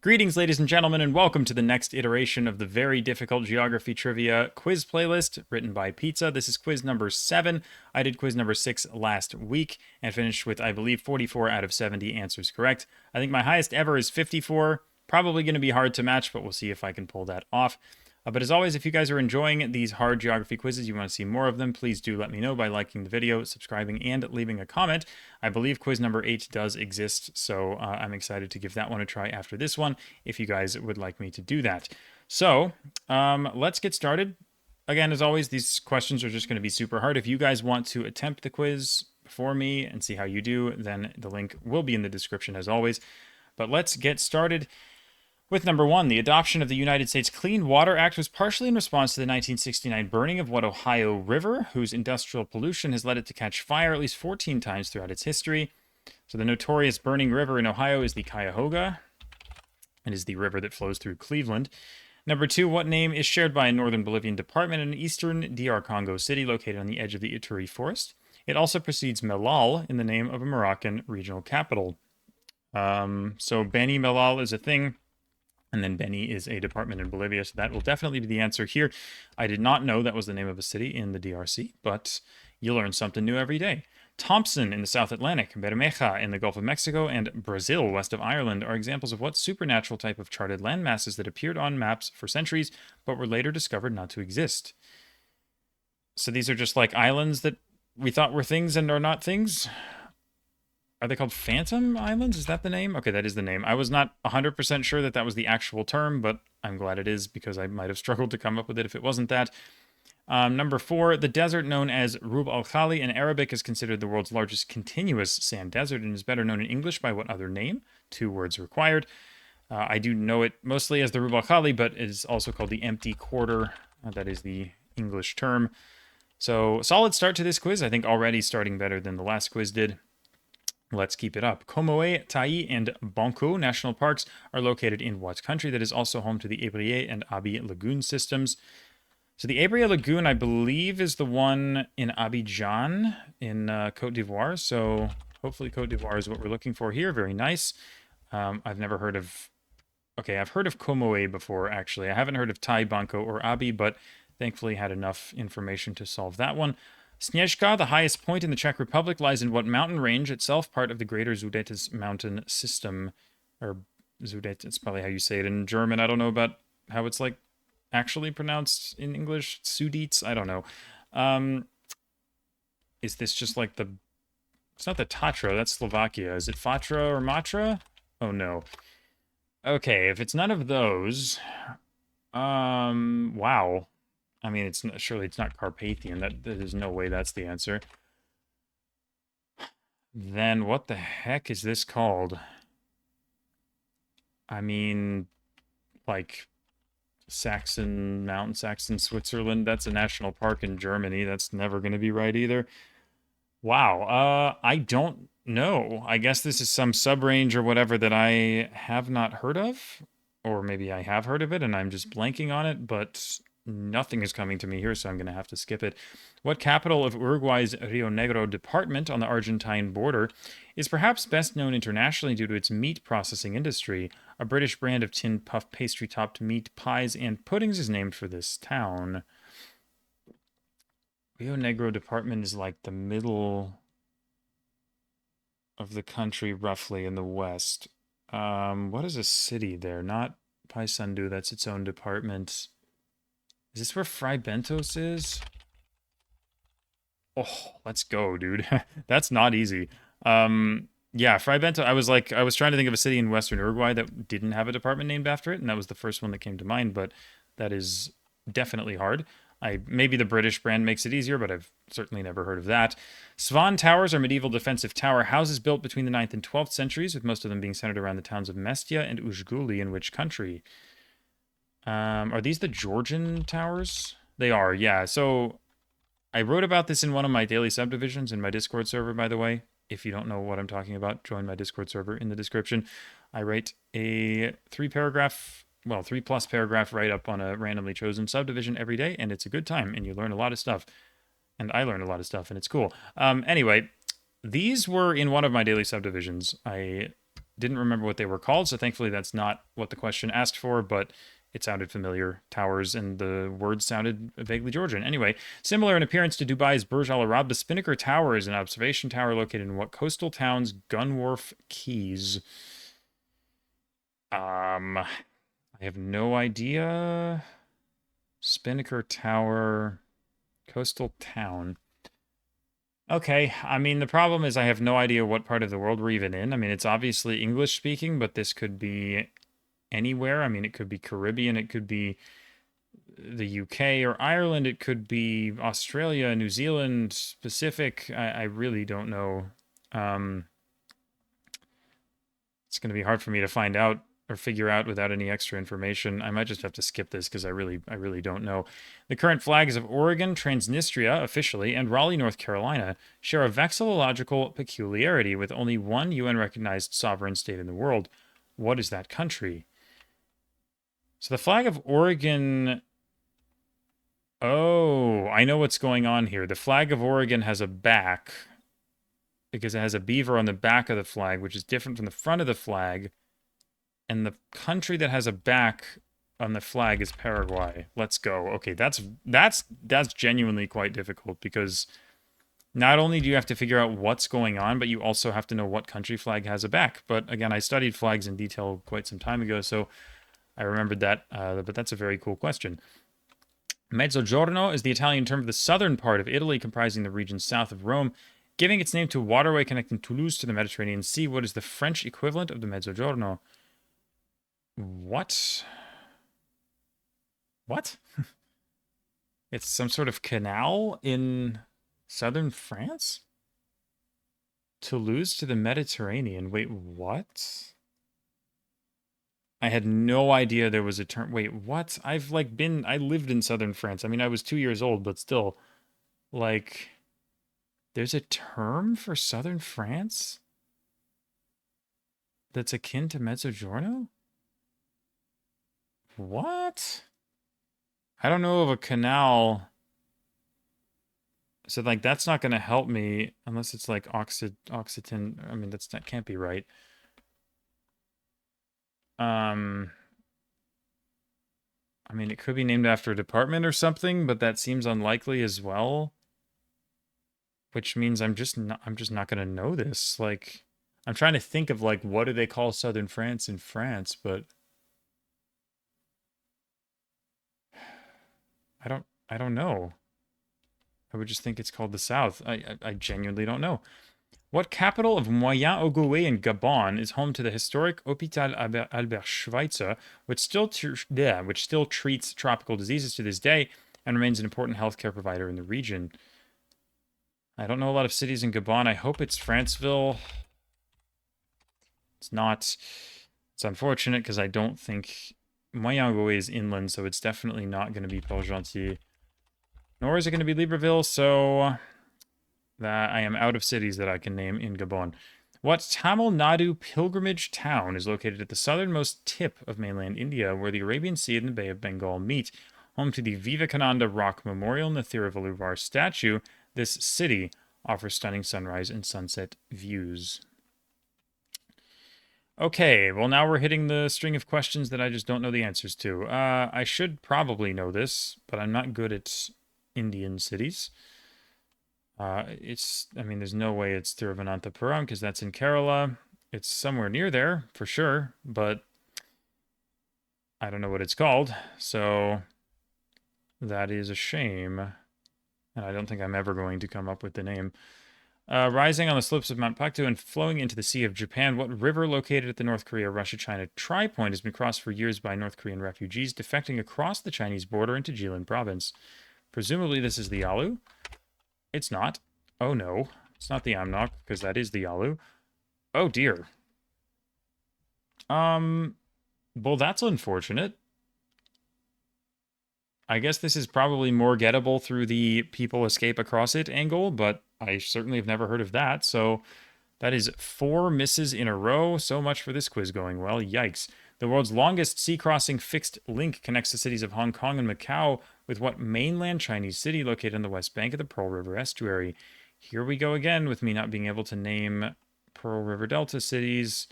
Greetings, ladies and gentlemen, and welcome to the next iteration of the very difficult geography trivia quiz playlist written by Pizza. This is quiz number 7. I did quiz number 6 last week and finished with, I believe, 44 out of 70 answers correct. I think my highest ever is 54. Probably going to be hard to match, but we'll see if I can pull that off. But as always, if you guys are enjoying these hard geography quizzes, you want to see more of them, please do let me know by liking the video, subscribing, and leaving a comment. I believe quiz number 8 does exist, so I'm excited to give that one a try after this one, if you guys would like me to do that. So, let's get started. Again, as always, these questions are just going to be super hard. If you guys want to attempt the quiz before me and see how you do, then the link will be in the description as always. But let's get started. With number 1, the adoption of the United States Clean Water Act was partially in response to the 1969 burning of what Ohio River, whose industrial pollution has led it to catch fire at least 14 times throughout its history. So the notorious burning river in Ohio is the Cuyahoga, and is the river that flows through Cleveland. Number 2, what name is shared by a northern Bolivian department and an eastern DR Congo city located on the edge of the Ituri forest? It also precedes Melal in the name of a Moroccan regional capital. So Beni Melal is a thing. And then Beni is a department in Bolivia, so that will definitely be the answer here. I did not know that was the name of a city in the DRC, but you learn something new every day. Thompson in the South Atlantic, Bermeja in the Gulf of Mexico, and Brazil west of Ireland are examples of what supernatural type of charted landmasses that appeared on maps for centuries, but were later discovered not to exist. So these are just like islands that we thought were things and are not things? Are they called Phantom Islands? Is that the name? Okay, that is the name. I was not 100% sure that that was the actual term, but I'm glad it is because I might have struggled to come up with it if it wasn't that. Number 4, the desert known as Rub al Khali in Arabic is considered the world's largest continuous sand desert and is better known in English by what other name? 2 words required. I do know it mostly as the Rub al Khali, but it is also called the empty quarter. That is the English term. So, solid start to this quiz. I think already starting better than the last quiz did. Let's keep it up. Comoé, Tai, and Banco national parks are located in what country that is also home to the Ebrié and Abi Lagoon systems? So the Ebrié Lagoon, I believe, is the one in Abidjan in Côte d'Ivoire. So hopefully Côte d'Ivoire is what we're looking for here. Very nice. I've never heard of... Okay, I've heard of Comoé before, actually. I haven't heard of Tai, Banco, or Abi, but thankfully had enough information to solve that one. Sněžka, the highest point in the Czech Republic, lies in what mountain range, itself part of the Greater Sudetes mountain system? Or Sudetes, it's probably how you say it in German. I don't know about how it's like actually pronounced in English. Sudetes, I don't know. Is this just like the... It's not the Tatra, that's Slovakia. Is it Fatra or Matra? Oh no. Okay, if it's none of those... wow. I mean, it's not, surely it's not Carpathian. There's no way that's the answer. Then what the heck is this called? I mean, like Mount Saxon, Switzerland. That's a national park in Germany. That's never going to be right either. Wow. I don't know. I guess this is some sub-range or whatever that I have not heard of. Or maybe I have heard of it and I'm just blanking on it, but... Nothing is coming to me here, so I'm going to have to skip it. What capital of Uruguay's Rio Negro department on the Argentine border is perhaps best known internationally due to its meat processing industry? A British brand of tin puff pastry-topped meat pies and puddings is named for this town. Rio Negro department is like the middle of the country, roughly, in the west. What is a city there? Not Paysandú, that's its own department. Is this where Fray Bentos is? Oh, let's go, dude. That's not easy. Yeah, Fray Bentos, I was trying to think of a city in western Uruguay that didn't have a department named after it, and that was the first one that came to mind, but that is definitely hard. Maybe the British brand makes it easier, but I've certainly never heard of that. Svan Towers are medieval defensive tower houses built between the 9th and 12th centuries, with most of them being centered around the towns of Mestia and Ujguli in which country? Are these the Georgian towers? They are, yeah. So I wrote about this in one of my daily subdivisions in my Discord server, by the way. If you don't know what I'm talking about, join my Discord server in the description. I write a 3+ paragraph write-up on a randomly chosen subdivision every day, and it's a good time, and you learn a lot of stuff. And I learn a lot of stuff, and it's cool. Anyway, these were in one of my daily subdivisions. I didn't remember what they were called, so thankfully that's not what the question asked for, but it sounded familiar. Towers, and the words sounded vaguely Georgian. Anyway, similar in appearance to Dubai's Burj Al Arab, the Spinnaker Tower is an observation tower located in what coastal town's Gunwharf Keys? I have no idea. Spinnaker Tower, coastal town. Okay, I mean, the problem is I have no idea what part of the world we're even in. I mean, it's obviously English speaking, but this could be anywhere. I mean, it could be Caribbean, it could be the UK or Ireland, it could be Australia, New Zealand, Pacific. I really don't know. Um, it's going to be hard for me to find out or figure out without any extra information. I might just have to skip this because I really don't know. The current flags of Oregon, Transnistria officially, and Raleigh, North Carolina share a vexillological peculiarity with only one UN recognized sovereign state in the world. What is that country? So the flag of Oregon. Oh, I know what's going on here. The flag of Oregon has a back because it has a beaver on the back of the flag, which is different from the front of the flag. And the country that has a back on the flag is Paraguay. Let's go. Okay, that's genuinely quite difficult because not only do you have to figure out what's going on, but you also have to know what country flag has a back. But again, I studied flags in detail quite some time ago, so I remembered that. But that's a very cool question. Mezzogiorno is the Italian term for the southern part of Italy, comprising the region south of Rome, giving its name to a waterway connecting Toulouse to the Mediterranean Sea. What is the French equivalent of the Mezzogiorno? What? What? It's some sort of canal in southern France? Toulouse to the Mediterranean. Wait, what? I had no idea there was a term. Wait, what? I lived in southern France. I mean, I was 2 years old, but still, like, there's a term for southern France that's akin to Mezzogiorno? What? I don't know of a canal. So like that's not going to help me unless it's like Occitan. I mean, that can't be right. Um, I mean, it could be named after a department or something, but that seems unlikely as well. Which means I'm just not going to know this. Like, I'm trying to think of like what do they call southern France in France, but I don't know. I would just think it's called the South. I genuinely don't know. What capital of Moyen-Ogooué in Gabon is home to the historic Hôpital Albert Schweitzer, which still treats tropical diseases to this day and remains an important healthcare provider in the region? I don't know a lot of cities in Gabon. I hope it's Franceville. It's not. It's unfortunate because I don't think Moyen-Ogooué is inland, so it's definitely not going to be Port-Gentil. Nor is it going to be Libreville, so that I am out of cities that I can name in Gabon. What Tamil Nadu pilgrimage town is located at the southernmost tip of mainland India, where the Arabian Sea and the Bay of Bengal meet? Home to the Vivekananda Rock Memorial and the Thiruvalluvar statue, this city offers stunning sunrise and sunset views. Okay, well now we're hitting the string of questions that I just don't know the answers to. I should probably know this, but I'm not good at Indian cities. I mean, there's no way it's Thiruvananthapuram because that's in Kerala. It's somewhere near there for sure, but I don't know what it's called. So that is a shame. And I don't think I'm ever going to come up with the name. Rising on the slopes of Mount Paktu and flowing into the Sea of Japan, what river located at the North Korea-Russia-China tri-point has been crossed for years by North Korean refugees defecting across the Chinese border into Jilin province? Presumably this is the Yalu. It's not. Oh no, it's not the Amnok, because that is the Yalu. Oh dear. Well, that's unfortunate. I guess this is probably more gettable through the people escape across it angle, but I certainly have never heard of that, so that is 4 misses in a row. So much for this quiz going well. Yikes. The world's longest sea-crossing fixed link connects the cities of Hong Kong and Macau with what mainland Chinese city located on the west bank of the Pearl River estuary? Here we go again with me not being able to name Pearl River Delta cities.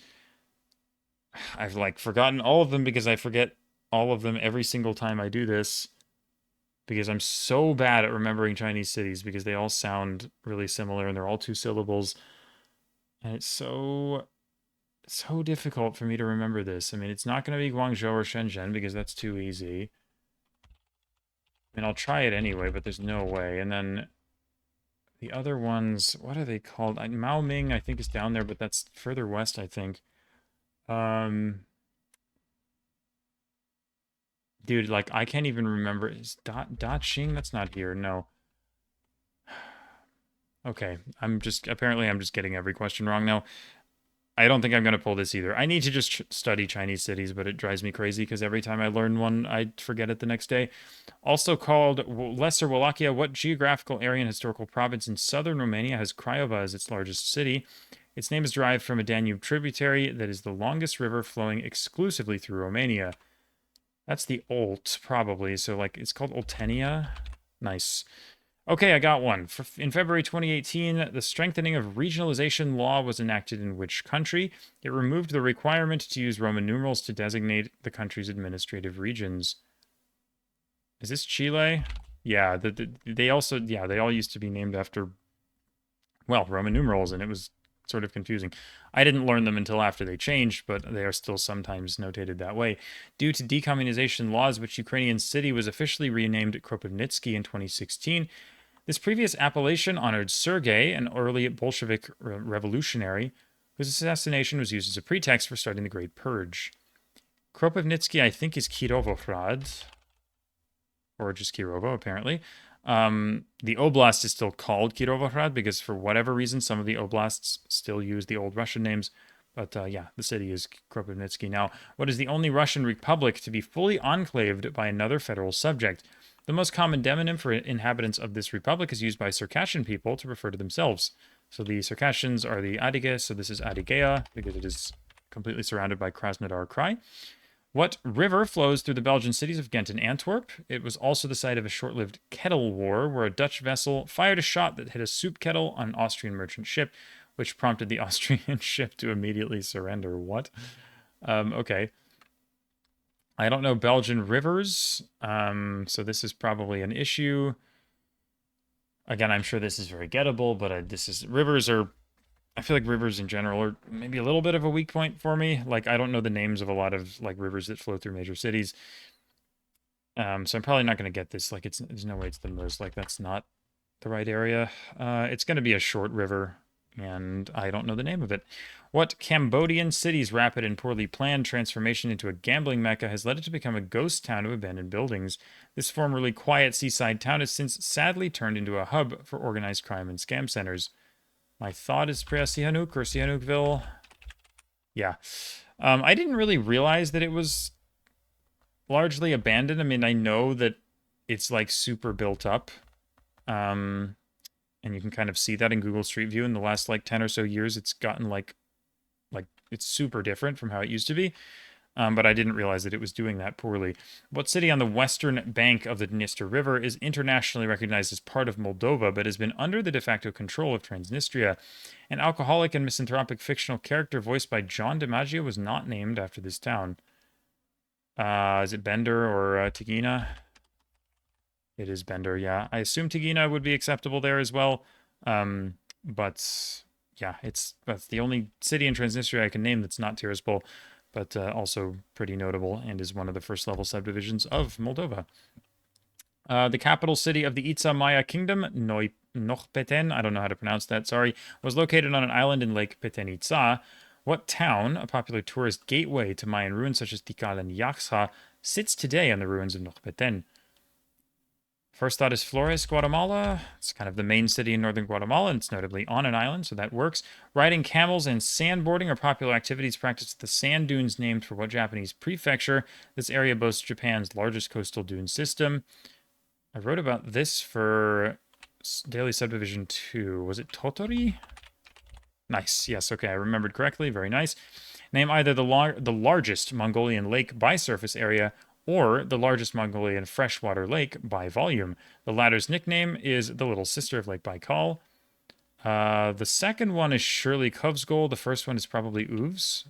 I've like forgotten all of them because I forget all of them every single time I do this because I'm so bad at remembering Chinese cities because they all sound really similar and they're all two syllables and it's so difficult for me to remember this. I mean, it's not going to be Guangzhou or Shenzhen because that's too easy. I mean, I'll try it anyway, but there's no way. And then the other ones, what are they called? Maoming, I think, is down there, but that's further west, I think. Um, dude, like I can't even remember. Is Daqing? That's not here. No. Okay, apparently I'm just getting every question wrong now. I don't think I'm going to pull this either. I need to just study Chinese cities, but it drives me crazy because every time I learn one, I forget it the next day. Also called Lesser Wallachia, what geographical area and historical province in southern Romania has Craiova as its largest city? Its name is derived from a Danube tributary that is the longest river flowing exclusively through Romania. That's the Olt, probably. So, like, it's called Oltenia. Nice. Okay, I got one. In February 2018, the strengthening of regionalization law was enacted in which country? It removed the requirement to use Roman numerals to designate the country's administrative regions. Is this Chile? Yeah, they also, yeah, they all used to be named after, well, Roman numerals, and it was sort of confusing. I didn't learn them until after they changed, but they are still sometimes notated that way. Due to decommunization laws, which Ukrainian city was officially renamed Kropivnitsky in 2016, this previous appellation honored Sergei, an early Bolshevik revolutionary, whose assassination was used as a pretext for starting the Great Purge. Kropivnitsky, I think, is Kirovohrad, or just Kirovo, apparently. The oblast is still called Kirovohrad because, for whatever reason, some of the oblasts still use the old Russian names. But yeah, the city is Kropivnitsky. Now, what is the only Russian republic to be fully enclaved by another federal subject? The most common demonym for inhabitants of this republic is used by Circassian people to refer to themselves. So the Circassians are the Adige, so this is Adigea because it is completely surrounded by Krasnodar Krai. What river flows through the Belgian cities of Ghent and Antwerp? It was also the site of a short-lived kettle war where a Dutch vessel fired a shot that hit a soup kettle on an Austrian merchant ship, which prompted the Austrian ship to immediately surrender. What? Okay. I don't know Belgian rivers, so this is probably an issue. Again, I'm sure this is very gettable, but rivers are. I feel like rivers in general are maybe a little bit of a weak point for me. Like I don't know the names of a lot of like rivers that flow through major cities, so I'm probably not going to get this. Like there's no way it's the Meuse. Like that's not the right area. It's going to be a short river, and I don't know the name of it. What Cambodian city's rapid and poorly planned transformation into a gambling mecca has led it to become a ghost town of abandoned buildings? This formerly quiet seaside town has since sadly turned into a hub for organized crime and scam centers. My thought is Sihanouk or Sihanoukville. Yeah. I didn't really realize that it was largely abandoned. I mean, I know that it's like super built up. And you can kind of see that in Google Street View in the last like 10 or so years. It's gotten like it's super different from how it used to be. But I didn't realize that it was doing that poorly. What city on the western bank of the Dniester River is internationally recognized as part of Moldova, but has been under the de facto control of Transnistria? An alcoholic and misanthropic fictional character voiced by John DiMaggio was not named after this town. Is it Bender or Tigina? It is Bender, yeah. I assume Tigina would be acceptable there as well. But yeah, that's the only city in Transnistria I can name that's not Tiraspol, but also pretty notable and is one of the first level subdivisions of Moldova. The capital city of the Itza Maya Kingdom, Nohpeten, I don't know how to pronounce that, sorry, was located on an island in Lake Petenica. What town, a popular tourist gateway to Mayan ruins such as Tikal and Yaxha, sits today on the ruins of Nohpeten? First thought is Flores, Guatemala. It's kind of the main city in northern Guatemala, and it's notably on an island, so that works. Riding camels and sandboarding are popular activities practiced at the sand dunes named for what Japanese prefecture? This area boasts Japan's largest coastal dune system. I wrote about this for Daily Subdivision 2. Was it Totori? Nice. Yes, okay, I remembered correctly. Very nice. Name either the largest Mongolian lake by surface area or the largest Mongolian freshwater lake by volume. The latter's nickname is the little sister of Lake Baikal. The second one is surely Kovsgol. The first one is probably Uvs.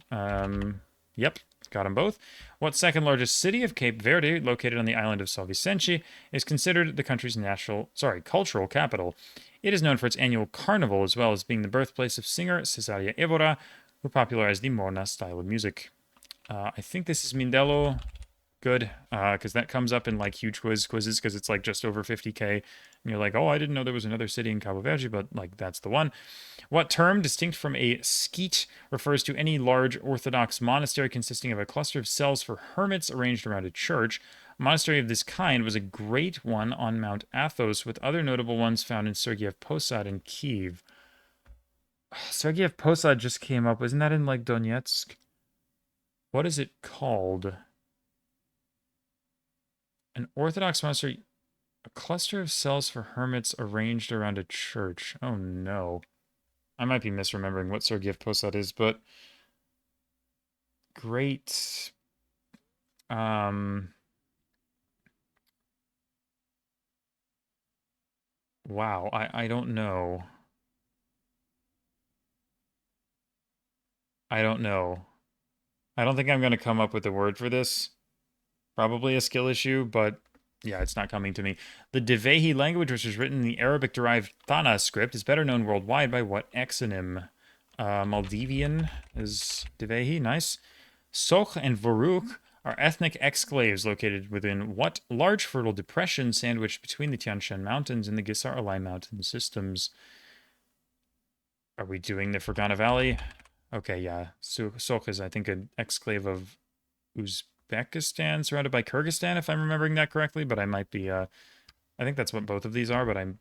Yep, got them both. What second largest city of Cape Verde, located on the island of São Vicente, is considered the country's cultural capital? It is known for its annual carnival as well as being the birthplace of singer Cesaria Évora, who popularized the Morna style of music. I think this is Mindelo. Good, because that comes up in like huge quizzes because it's like just over 50K, and you're like, oh, I didn't know there was another city in Cabo Verde, but like that's the one. What term, distinct from a skeet, refers to any large Orthodox monastery consisting of a cluster of cells for hermits arranged around a church? A monastery of this kind was a great one on Mount Athos, with other notable ones found in Sergiev Posad and Kiev. Sergiev Posad just came up. Isn't that in like Donetsk? What is it called? An Orthodox monastery, a cluster of cells for hermits arranged around a church. Oh no. I might be misremembering what Sergiev Posad is, but great. Um, wow, I don't know. I don't know. I don't think I'm going to come up with a word for this. Probably a skill issue, but yeah, it's not coming to me. The Devehi language, which is written in the Arabic-derived Thana script, is better known worldwide by what exonym? Maldivian is Devehi. Nice. Soch and Voruk are ethnic exclaves located within what large fertile depression sandwiched between the Tian Shan Mountains and the Gisar Alai mountain systems? Are we doing the Fergana Valley? Okay, yeah. Soch is, I think, an exclave of Uzbekistan, surrounded by Kyrgyzstan, if I'm remembering that correctly. But I might be. I think that's what both of these are. But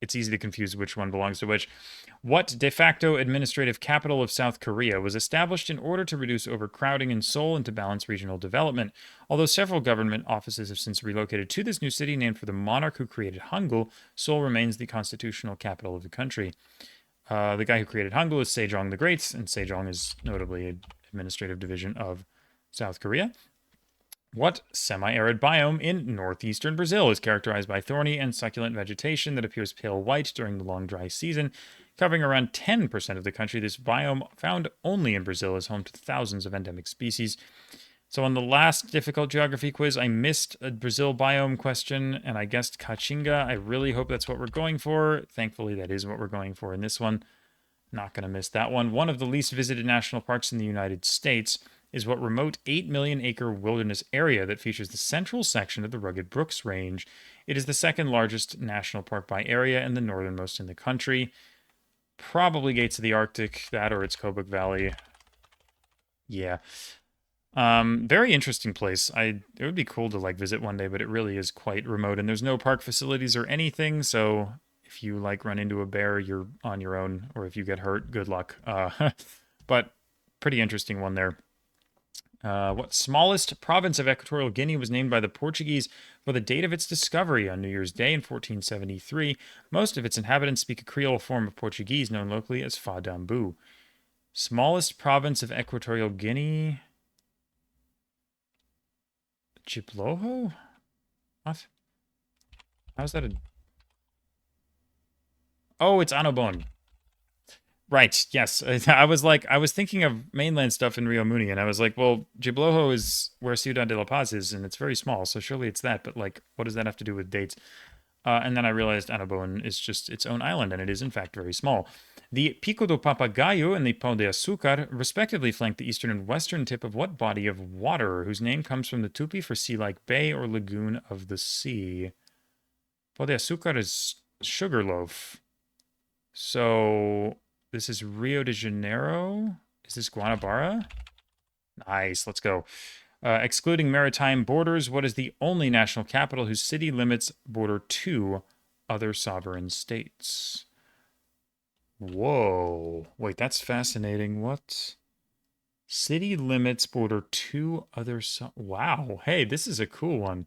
it's easy to confuse which one belongs to which. What de facto administrative capital of South Korea was established in order to reduce overcrowding in Seoul and to balance regional development? Although several government offices have since relocated to this new city named for the monarch who created Hangul, Seoul remains the constitutional capital of the country. The guy who created Hangul is Sejong the Great, and Sejong is notably an administrative division of South Korea. What semi-arid biome in northeastern Brazil is characterized by thorny and succulent vegetation that appears pale white during the long dry season? Covering around 10% of the country, this biome, found only in Brazil, is home to thousands of endemic species. So on the last difficult geography quiz, I missed a Brazil biome question, and I guessed Caatinga. I really hope that's what we're going for. Thankfully, that is what we're going for in this one. Not going to miss that one. One of the least visited national parks in the United States is what remote 8 million acre wilderness area that features the central section of the rugged Brooks Range. It is the second largest national park by area and the northernmost in the country. Probably Gates of the Arctic, that or it's Kobuk Valley. Yeah. Very interesting place. It would be cool to like visit one day, but it really is quite remote and there's no park facilities or anything, so if you like run into a bear, you're on your own, or if you get hurt, good luck. But pretty interesting one there. What smallest province of Equatorial Guinea was named by the Portuguese for the date of its discovery on New Year's Day in 1473? Most of its inhabitants speak a Creole form of Portuguese known locally as Fadambu. Smallest province of Equatorial Guinea? Chiploho? What? How's that a... Oh, it's Anobon. Right, yes. I was thinking of mainland stuff in Rio Muni, and I was like, well, Jiblojo is where Ciudad de la Paz is, and it's very small, so surely it's that, but like, what does that have to do with dates? And then I realized Anabon is just its own island, and it is in fact very small. The Pico do Papagayo and the Pão de Açúcar respectively flank the eastern and western tip of what body of water, whose name comes from the Tupi for sea-like bay or lagoon of the sea? Pão de Açúcar is sugarloaf. So this is Rio de Janeiro. Is this Guanabara? Nice, let's go. Excluding maritime borders, what is the only national capital whose city limits border to other sovereign states? Whoa. Wait, that's fascinating. What? City limits border to other... Wow. Hey, this is a cool one.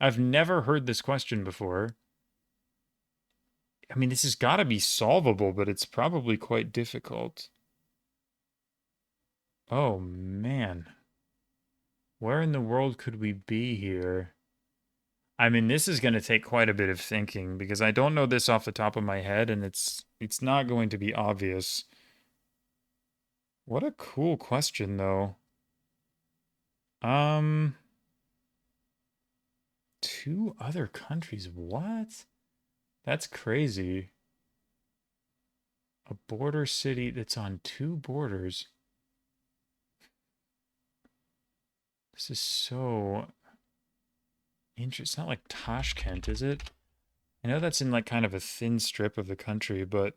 I've never heard this question before. I mean, this has got to be solvable, but it's probably quite difficult. Oh, man. Where in the world could we be here? I mean, this is going to take quite a bit of thinking because I don't know this off the top of my head and it's not going to be obvious. What a cool question, though. Um, two other countries. What? That's crazy. A border city that's on two borders. This is so interesting. It's not like Tashkent, is it? I know that's in like kind of a thin strip of the country, but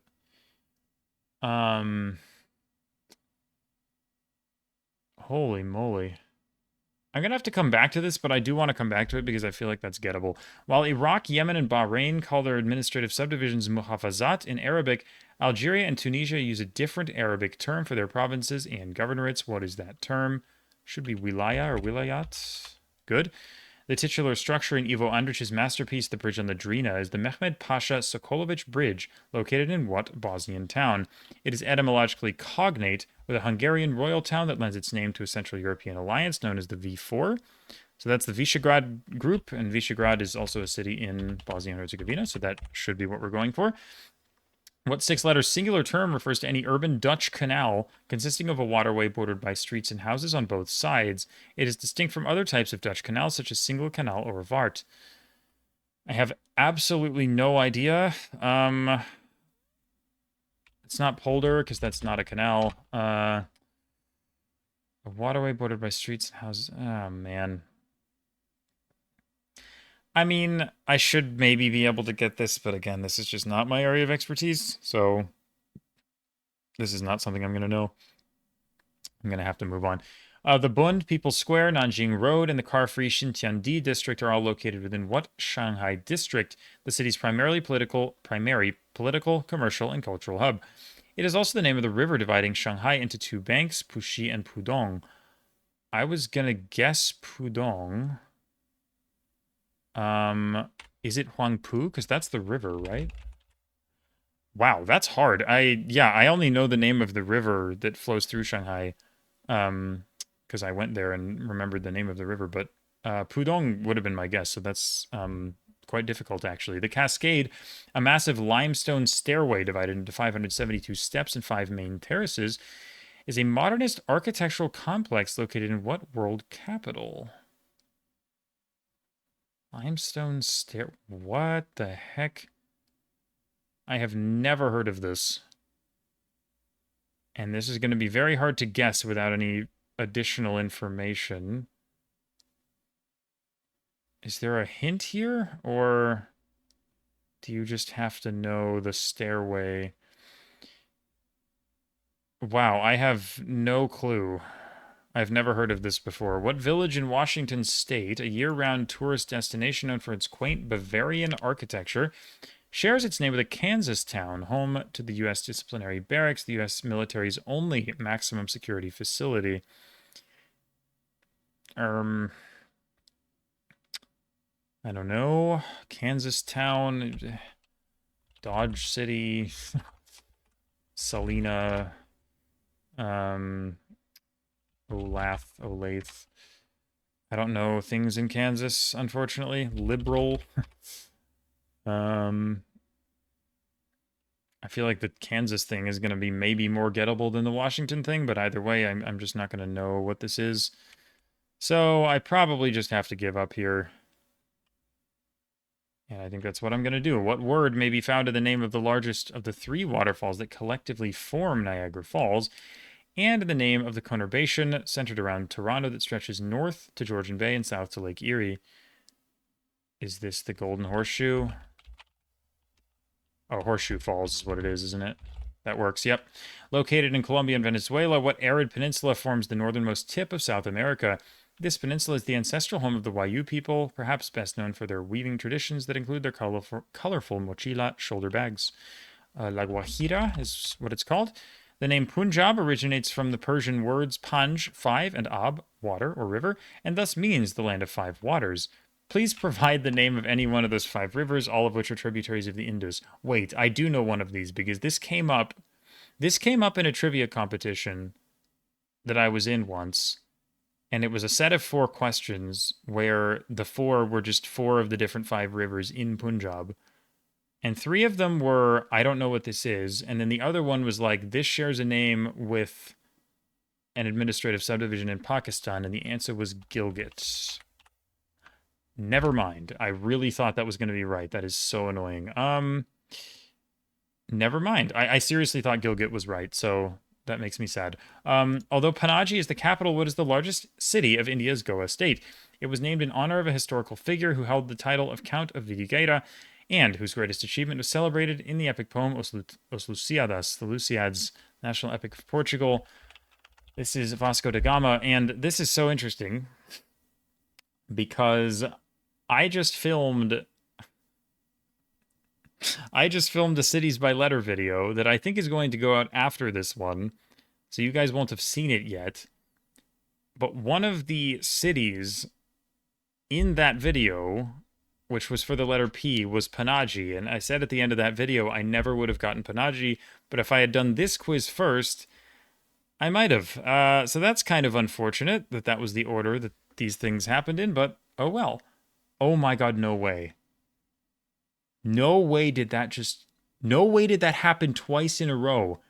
um, holy moly. I'm gonna have to come back to this, but I do want to come back to it because I feel like that's gettable. While Iraq, Yemen, and Bahrain call their administrative subdivisions muhafazat in Arabic, Algeria and Tunisia use a different Arabic term for their provinces and governorates. What is that term? Should be wilaya or wilayat. Good. The titular structure in Ivo Andrić's masterpiece, The Bridge on the Drina, is the Mehmed Pasha Sokolović Bridge, located in what Bosnian town? It is etymologically cognate with a Hungarian royal town that lends its name to a Central European alliance known as the V4. So that's the Visegrad group, and Visegrad is also a city in Bosnia and Herzegovina, so that should be what we're going for. What six-letter singular term refers to any urban Dutch canal consisting of a waterway bordered by streets and houses on both sides? It is distinct from other types of Dutch canals, such as single canal or vaart. I have absolutely no idea. It's not polder because that's not a canal. A waterway bordered by streets and houses. Oh man. I mean, I should maybe be able to get this, but again, this is just not my area of expertise, so this is not something I'm going to know. I'm going to have to move on. The Bund, People's Square, Nanjing Road, and the car-free Xintiandi district are all located within what Shanghai district? The city's primary political, commercial, and cultural hub. It is also the name of the river dividing Shanghai into two banks, Puxi and Pudong. I was gonna guess Pudong. Is it Huangpu? Because that's the river, right? Wow, that's hard. I only know the name of the river that flows through Shanghai. Because I went there and remembered the name of the river, but Pudong would have been my guess, so that's quite difficult actually. The Cascade, a massive limestone stairway divided into 572 steps and 5 main terraces, is a modernist architectural complex located in what world capital? Limestone stair. What the heck? I have never heard of this. And this is going to be very hard to guess without any additional information. Is there a hint here? Or do you just have to know the stairway? Wow, I have no clue. I've never heard of this before. What village in Washington state, a year-round tourist destination known for its quaint Bavarian architecture, shares its name with a Kansas town, home to the U.S. Disciplinary Barracks, the U.S. military's only maximum security facility? I don't know. Kansas town, Dodge City, Salina, Olathe. I don't know things in Kansas, unfortunately. Liberal. I feel like the Kansas thing is going to be maybe more gettable than the Washington thing, but either way, I'm just not going to know what this is. So I probably just have to give up here. And I think that's what I'm going to do. What word may be found in the name of the largest of the 3 waterfalls that collectively form Niagara Falls, and in the name of the conurbation centered around Toronto that stretches north to Georgian Bay and south to Lake Erie? Is this the Golden Horseshoe? Oh, Horseshoe Falls is what it is, isn't it? That works, yep. Located in Colombia and Venezuela, what arid peninsula forms the northernmost tip of South America? This peninsula is the ancestral home of the Wayuu people, perhaps best known for their weaving traditions that include their colorful mochila shoulder bags. La Guajira is what it's called. The name Punjab originates from the Persian words Panj, 5, and Ab, water or river, and thus means the land of 5 waters. Please provide the name of any one of those 5 rivers, all of which are tributaries of the Indus. Wait, I do know one of these because this came up. This came up in a trivia competition that I was in once, and it was a set of 4 questions where the 4 were just 4 of the different 5 rivers in Punjab. And 3 of them were, I don't know what this is. And then the other one was like, this shares a name with an administrative subdivision in Pakistan? And the answer was Gilgit. Never mind. I really thought that was going to be right. That is so annoying. Never mind. I seriously thought Gilgit was right, so that makes me sad. Although Panaji is the capital, what is the largest city of India's Goa state? It was named in honor of a historical figure who held the title of Count of Vidigueira and whose greatest achievement was celebrated in the epic poem Os Lusíadas, the Lusiads, national epic of Portugal. This is Vasco da Gama, and this is so interesting because I just filmed a Cities by Letter video that I think is going to go out after this one, so you guys won't have seen it yet. But one of the cities in that video, which was for the letter P, was Panaji. And I said at the end of that video, I never would have gotten Panaji, but if I had done this quiz first, I might have. So that's kind of unfortunate that that was the order that these things happened in, but oh well. Oh my god, no way. No way did that happen twice in a row.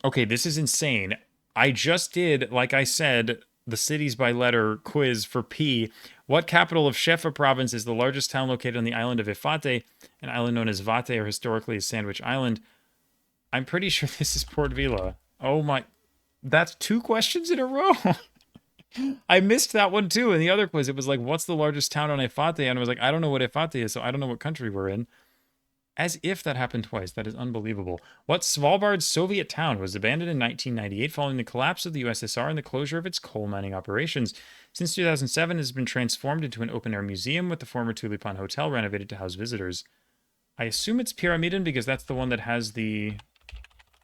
Okay, this is insane. I just did, like I said, the Cities by Letter quiz for P. What capital of Shefa province is the largest town located on the island of Ifate, an island known as Vate or historically as Sandwich Island? I'm pretty sure this is Port Vila. Oh my... That's 2 questions in a row. I missed that one too. In the other quiz, it was like, what's the largest town on Ifate? And I was like, I don't know what Ifate is, so I don't know what country we're in. As if that happened twice. That is unbelievable. What Svalbard Soviet town was abandoned in 1998 following the collapse of the USSR and the closure of its coal mining operations? Since 2007, it has been transformed into an open-air museum with the former Tulipan Hotel renovated to house visitors. I assume it's Pyramiden because that's the one that has the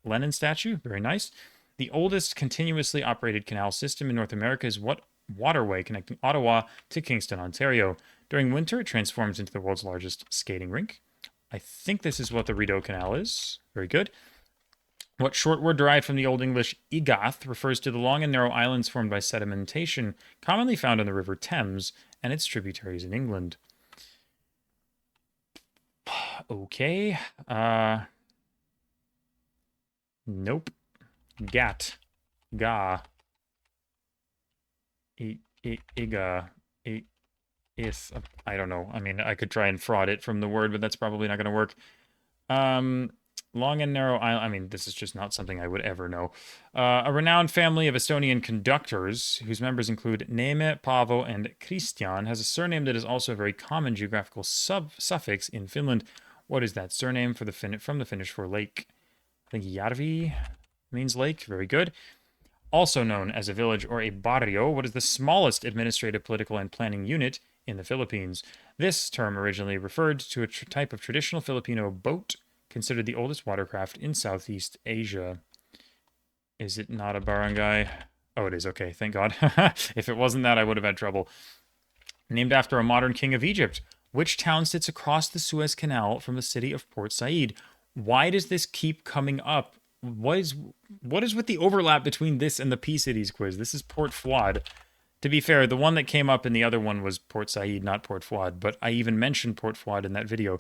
Lenin statue. Very nice. The oldest continuously operated canal system in North America is what waterway connecting Ottawa to Kingston, Ontario? During winter, it transforms into the world's largest skating rink. I think this is what the Rideau Canal is. Very good. What short word derived from the Old English Igath refers to the long and narrow islands formed by sedimentation, commonly found on the River Thames and its tributaries in England? Okay. Nope. Gat. Ga. Iga. Is. I don't know. I mean, I could try and fraud it from the word, but that's probably not going to work. Long and narrow island. I mean, this is just not something I would ever know. A renowned family of Estonian conductors, whose members include Neeme, Paavo, and Christian, has a surname that is also a very common geographical suffix in Finland. What is that surname from the Finnish for lake? I think Järvi means lake. Very good. Also known as a village or a barrio, what is the smallest administrative, political, and planning unit in the Philippines? This term originally referred to a type of traditional Filipino boat, considered the oldest watercraft in Southeast Asia. Is it not a barangay? Oh, it is. Okay, thank God. If it wasn't that, I would have had trouble. Named after a modern king of Egypt, which town sits across the Suez Canal from the city of Port Said? Why does this keep coming up? What is with the overlap between this and the P Cities quiz? This is Port Fouad. To be fair, the one that came up in the other one was Port Said, not Port Fouad, but I even mentioned Port Fouad in that video.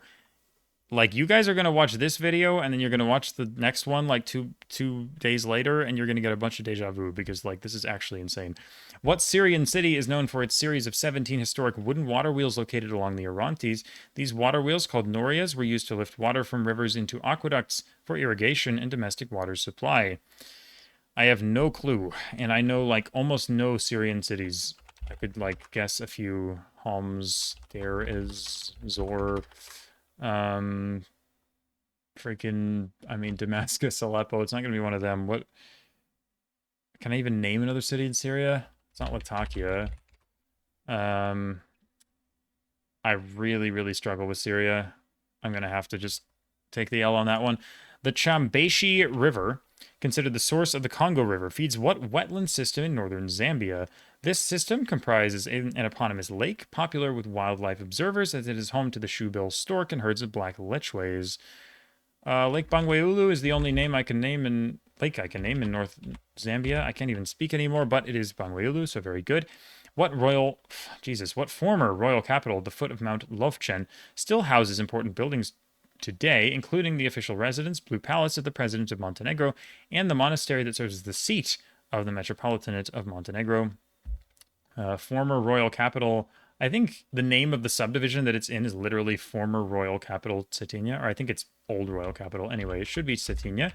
Like, you guys are going to watch this video, and then you're going to watch the next one, like, two days later, and you're going to get a bunch of deja vu, because, like, this is actually insane. What Syrian city is known for its series of 17 historic wooden water wheels located along the Orontes? These water wheels, called norias, were used to lift water from rivers into aqueducts for irrigation and domestic water supply. I have no clue, and I know, like, almost no Syrian cities. I could, like, guess a few. Homs, Deir ez Zor... Damascus, Aleppo. It's not going to be one of them. What? Can I even name another city in Syria? It's not Latakia. I really, really struggle with Syria. I'm going to have to just take the L on that one. The Chambeshi River, considered the source of the Congo River, feeds what wetland system in northern Zambia? This system comprises an eponymous lake, popular with wildlife observers as it is home to the shoebill stork and herds of black lechwes. Lake Bangweulu is the only lake I can name in North Zambia. I can't even speak anymore, but it is Bangweulu, so very good. What former royal capital at the foot of Mount Lofchen still houses important buildings today, including the official residence, Blue Palace of the President of Montenegro, and the monastery that serves as the seat of the Metropolitanate of Montenegro. Former royal capital. I think the name of the subdivision that it's in is literally former royal capital Cetinje, or I think it's old royal capital. Anyway, it should be Cetinje.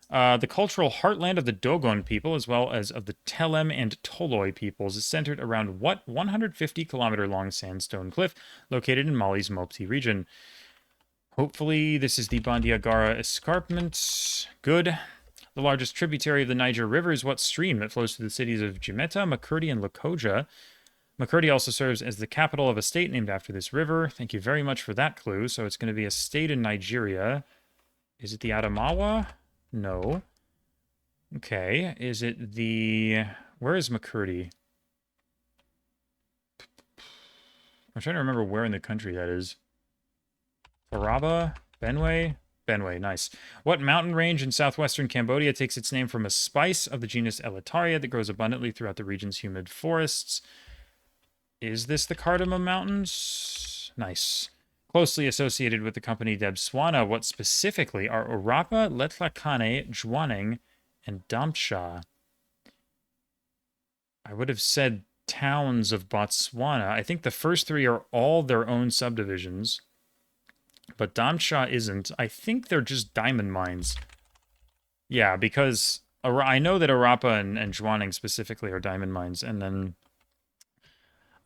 The cultural heartland of the Dogon people, as well as of the Telem and Toloi peoples, is centered around what 150-kilometer-long sandstone cliff located in Mali's Mopti region. Hopefully, this is the Bandiagara Escarpment. Good. The largest tributary of the Niger River is what stream that flows through the cities of Jimeta, Makurdi, and Lokoja. Makurdi also serves as the capital of a state named after this river. Thank you very much for that clue. So it's going to be a state in Nigeria. Is it the Adamawa? No. Okay. Is it the... Where is Makurdi? I'm trying to remember where in the country that is. Faraba? Benue? Benue, nice. What mountain range in southwestern Cambodia takes its name from a spice of the genus Elitaria that grows abundantly throughout the region's humid forests? Is this the Cardamom Mountains? Nice. Closely associated with the company Debswana, what specifically are Orapa, Letlakane, Jwaneng, and Damcha? I would have said towns of Botswana. I think the first three are all their own subdivisions, but Damcha isn't. I think they're just diamond mines. Yeah, because I know that Orapa and Jwaneng specifically are diamond mines, and then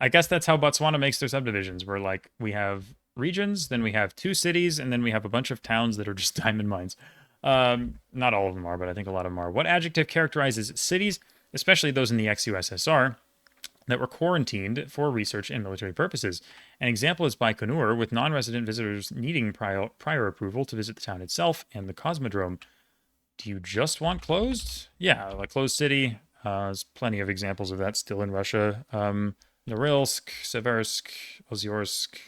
I guess that's how Botswana makes their subdivisions, where like we have regions, then we have 2 cities, and then we have a bunch of towns that are just diamond mines. Not all of them are, but I think a lot of them are. What adjective characterizes cities, especially those in the ex-USSR, that were quarantined for research and military purposes? An example is Baikonur, with non-resident visitors needing prior approval to visit the town itself and the Cosmodrome. Do you just want closed? Yeah, like closed city. There's plenty of examples of that still in Russia. Norilsk, Seversk, Ozyorsk,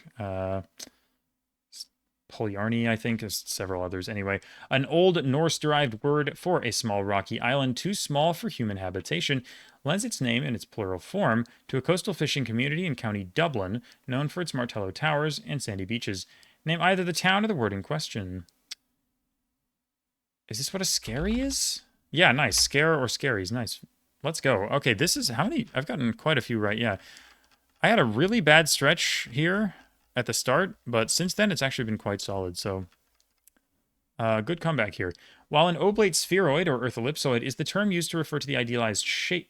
Polyarny, I think, there's several others. Anyway, an old Norse-derived word for a small rocky island too small for human habitation lends its name in its plural form to a coastal fishing community in County Dublin, known for its Martello Towers and sandy beaches. Name either the town or the word in question. Is this what a scary is? Yeah, nice. Scare or scaries. Nice. Let's go. Okay, this is... How many? I've gotten quite a few right, yeah. I had a really bad stretch here at the start, but since then it's actually been quite solid, so good comeback here. While an oblate spheroid or earth ellipsoid is the term used to refer to the idealized shape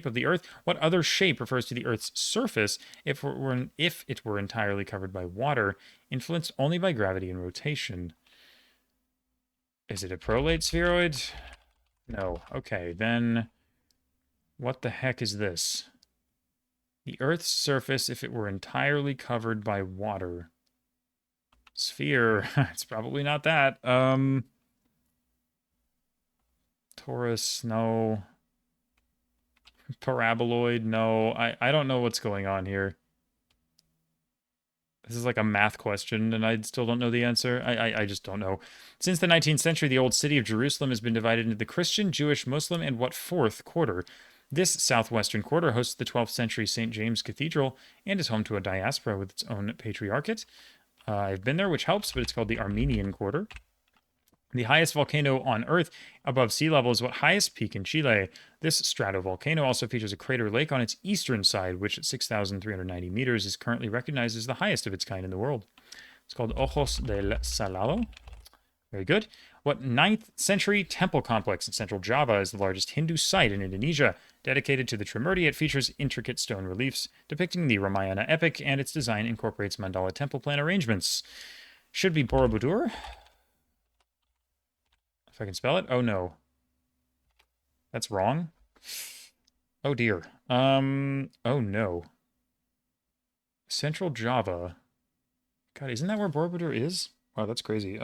of the Earth, what other shape refers to the Earth's surface if it were entirely covered by water, influenced only by gravity and rotation? Is it a prolate spheroid? No. Okay, then what the heck is this? The Earth's surface if it were entirely covered by water. Sphere. It's probably not that. Torus, no. Paraboloid, no. I don't know what's going on here. This is like a math question, and I still don't know the answer. I just don't know. Since the 19th century, the old city of Jerusalem has been divided into the Christian, Jewish, Muslim, and what fourth quarter? This southwestern quarter hosts the 12th century St. James Cathedral and is home to a diaspora with its own patriarchate. I've been there, which helps, but it's called the Armenian Quarter. The highest volcano on Earth above sea level is what highest peak in Chile? This stratovolcano also features a crater lake on its eastern side, which at 6,390 meters is currently recognized as the highest of its kind in the world. It's called Ojos del Salado. Very good. What 9th century temple complex in central Java is the largest Hindu site in Indonesia? Dedicated to the Trimurti, it features intricate stone reliefs depicting the Ramayana epic, and its design incorporates mandala temple plan arrangements. Should be Borobudur. If I can spell it. Oh, no. That's wrong. Oh, dear. Oh, no. Central Java. God, isn't that where Borobudur is? Wow, that's crazy. It's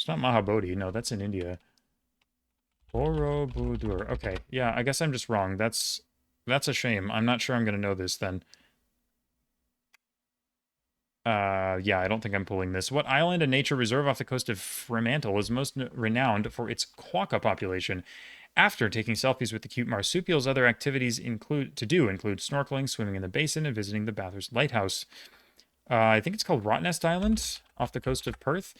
not Mahabodhi. No, that's in India. Borobudur. Okay, yeah, I guess I'm just wrong. That's a shame. I'm not sure I'm going to know this then. Yeah, I don't think I'm pulling this. What island and nature reserve off the coast of Fremantle is most renowned for its quokka population? After taking selfies with the cute marsupials, other activities include snorkeling, swimming in the basin, and visiting the Bathurst Lighthouse. I think it's called Rottnest Island off the coast of Perth.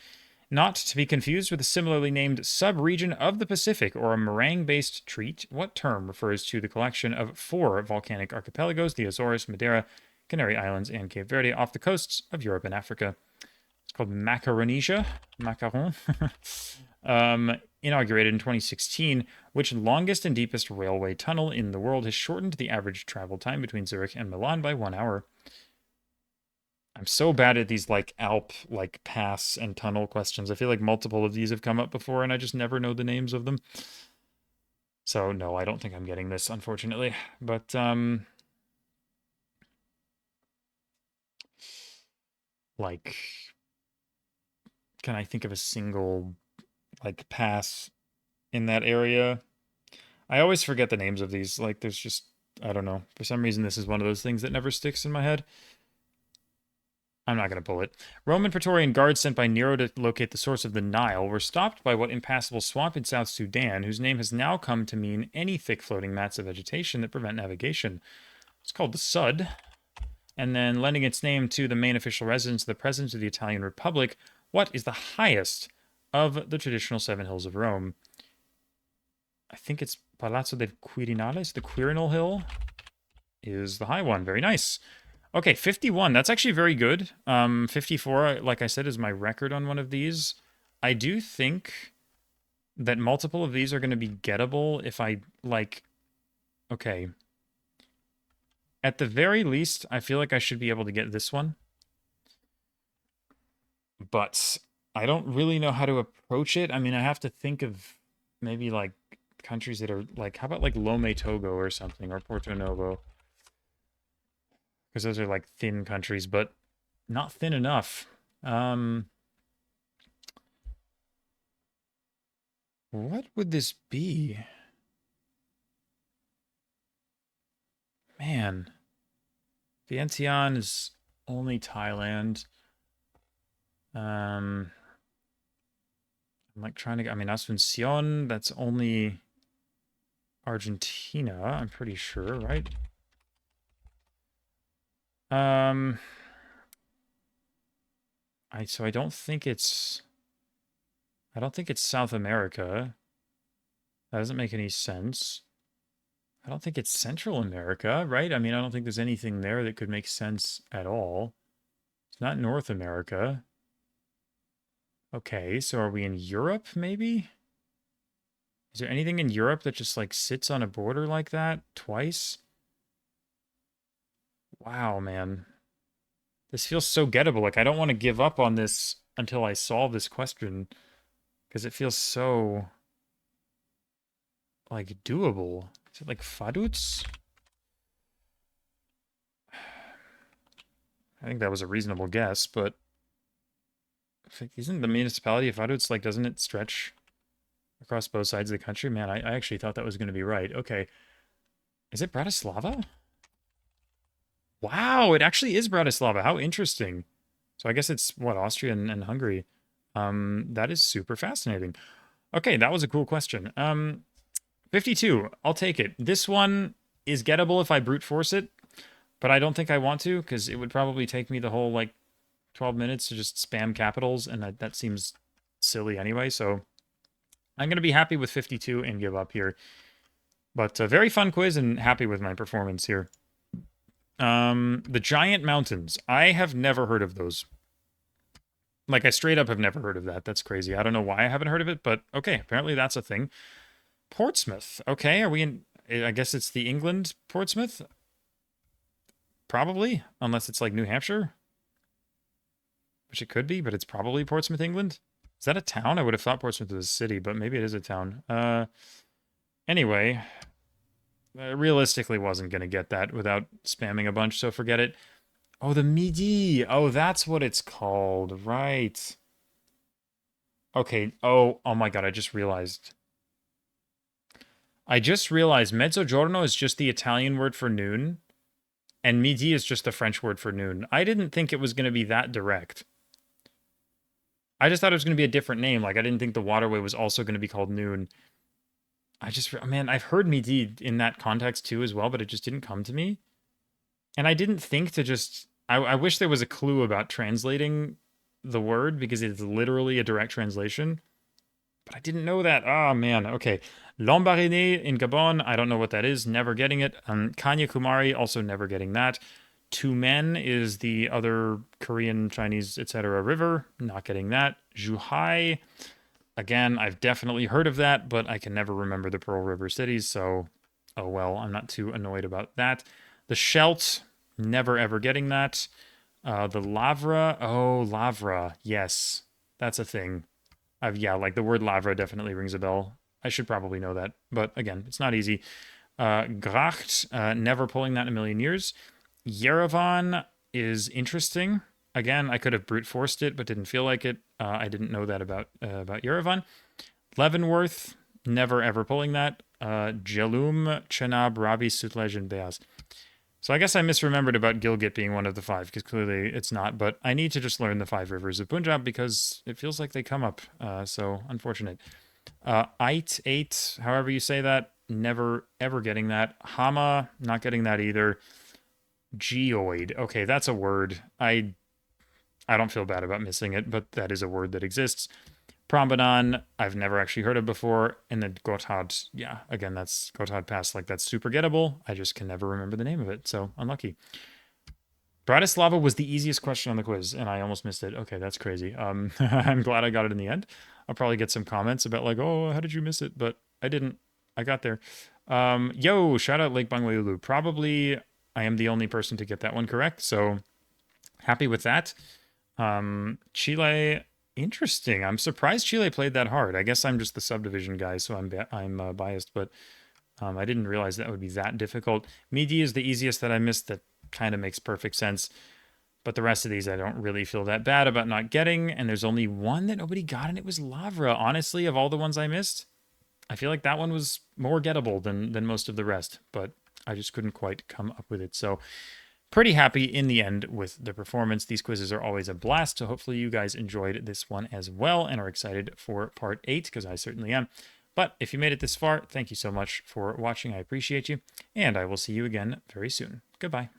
Not to be confused with a similarly named sub-region of the Pacific or a meringue-based treat. What term refers to the collection of 4 volcanic archipelagos, the Azores, Madeira, Canary Islands, and Cape Verde, off the coasts of Europe and Africa? It's called Macaronesia. Macaron. Inaugurated in 2016, which longest and deepest railway tunnel in the world has shortened the average travel time between Zurich and Milan by 1 hour. I'm so bad at these like Alp, like pass and tunnel questions. I feel like multiple of these have come up before and I just never know the names of them. So no, I don't think I'm getting this, unfortunately. But like, can I think of a single like pass in that area? I always forget the names of these. Like there's just, I don't know. For some reason this is one of those things that never sticks in my head. I'm not going to pull it. Roman Praetorian guards sent by Nero to locate the source of the Nile were stopped by what impassable swamp in South Sudan, whose name has now come to mean any thick floating mats of vegetation that prevent navigation. It's called the Sud. And then lending its name to the main official residence of the President of the Italian Republic, what is the highest of the traditional 7 hills of Rome? I think it's Palazzo del Quirinales. The Quirinal Hill is the high one. Very nice. Okay, 51. That's actually very good. 54, like I said, is my record on one of these. I do think that multiple of these are going to be gettable if I, like... Okay. At the very least, I feel like I should be able to get this one. But I don't really know how to approach it. I mean, I have to think of maybe, like, countries that are, like... How about, like, Lome, Togo or something, or Porto Novo? Because those are like thin countries, but not thin enough. What would this be? Man. Vientiane is only Thailand. I'm like trying to... I mean, Asuncion, that's only Argentina, I'm pretty sure, right? So I don't think it's South America. That doesn't make any sense. I don't think it's Central America, right? I mean, I don't think there's anything there that could make sense at all. It's not North America. Okay, so are we in Europe, maybe? Is there anything in Europe that just, like, sits on a border like that twice? Wow, man. This feels so gettable. Like, I don't want to give up on this until I solve this question. Because it feels so... like, doable. Is it, like, Vaduz? I think that was a reasonable guess, but... Isn't the municipality of Vaduz, like, doesn't it stretch across both sides of the country? Man, I actually thought that was going to be right. Okay. Is it Bratislava? Wow, it actually is Bratislava. How interesting. So I guess it's, what, Austria and Hungary. That is super fascinating. Okay, that was a cool question. 52, I'll take it. This one is gettable if I brute force it, but I don't think I want to, because it would probably take me the whole, like, 12 minutes to just spam capitals, and that seems silly anyway, so I'm going to be happy with 52 and give up here. But a very fun quiz, and happy with my performance here. The Giant Mountains. I have never heard of those. Like, I straight up have never heard of that. That's crazy. I don't know why I haven't heard of it, but okay, apparently that's a thing. Portsmouth. Okay, are we in... I guess it's the England Portsmouth? Probably, unless it's like New Hampshire. Which it could be, but it's probably Portsmouth, England. Is that a town? I would have thought Portsmouth was a city, but maybe it is a town. Anyway... I realistically wasn't going to get that without spamming a bunch, so forget it. Oh, the Midi. Oh, that's what it's called. Right. Okay. Oh my God, I just realized. Mezzogiorno is just the Italian word for noon, and midi is just the French word for noon. I didn't think it was going to be that direct. I just thought it was going to be a different name. Like, I didn't think the waterway was also going to be called noon. Man, I've heard midi in that context too as well, but it just didn't come to me. And I didn't think to just... I wish there was a clue about translating the word because it's literally a direct translation. But I didn't know that. Oh, man. Okay. Lambaréné in Gabon. I don't know what that is. Never getting it. Kanyakumari, also never getting that. Tumen is the other Korean, Chinese, etc. river. Not getting that. Zhuhai. Again, I've definitely heard of that, but I can never remember the Pearl River cities, so oh well, I'm not too annoyed about that. The Scheldt, never ever getting that. The Lavra, oh, Lavra, yes, that's a thing. Yeah, like the word Lavra definitely rings a bell. I should probably know that, but again, it's not easy. Gracht, never pulling that in a million years. Yerevan is interesting. Again, I could have brute forced it, but didn't feel like it. I didn't know that about Yerevan. Leavenworth, never ever pulling that. Jalum, Chenab, Rabi, Sutlej, and Beas. So I guess I misremembered about Gilgit being one of the five, because clearly it's not, but I need to just learn the five rivers of Punjab because it feels like they come up, so unfortunate. Eight, however you say that, never ever getting that. Hama, not getting that either. Geoid, okay, that's a word. I don't feel bad about missing it, but that is a word that exists. Prambanan, I've never actually heard of before. And then Gotthard, yeah, again, that's Gotthard Pass. Like, that's super gettable. I just can never remember the name of it, so unlucky. Bratislava was the easiest question on the quiz, and I almost missed it. Okay, that's crazy. I'm glad I got it in the end. I'll probably get some comments about like, oh, how did you miss it? But I didn't. I got there. Yo, shout out Lake Bangweulu. Probably I am the only person to get that one correct, so happy with that. Chile, interesting. I'm surprised Chile played that hard. I guess I'm just the subdivision guy, so I'm biased, but I didn't realize that would be that difficult. Midi is the easiest that I missed. That kind of makes perfect sense. But the rest of these I don't really feel that bad about not getting. And there's only one that nobody got, and it was Lavra. Honestly, of all the ones I missed, I feel like that one was more gettable than most of the rest. But I just couldn't quite come up with it. So pretty happy in the end with the performance. These quizzes are always a blast, so hopefully you guys enjoyed this one as well and are excited for part 8, because I certainly am. But if you made it this far, thank you so much for watching. I appreciate you, and I will see you again very soon. Goodbye.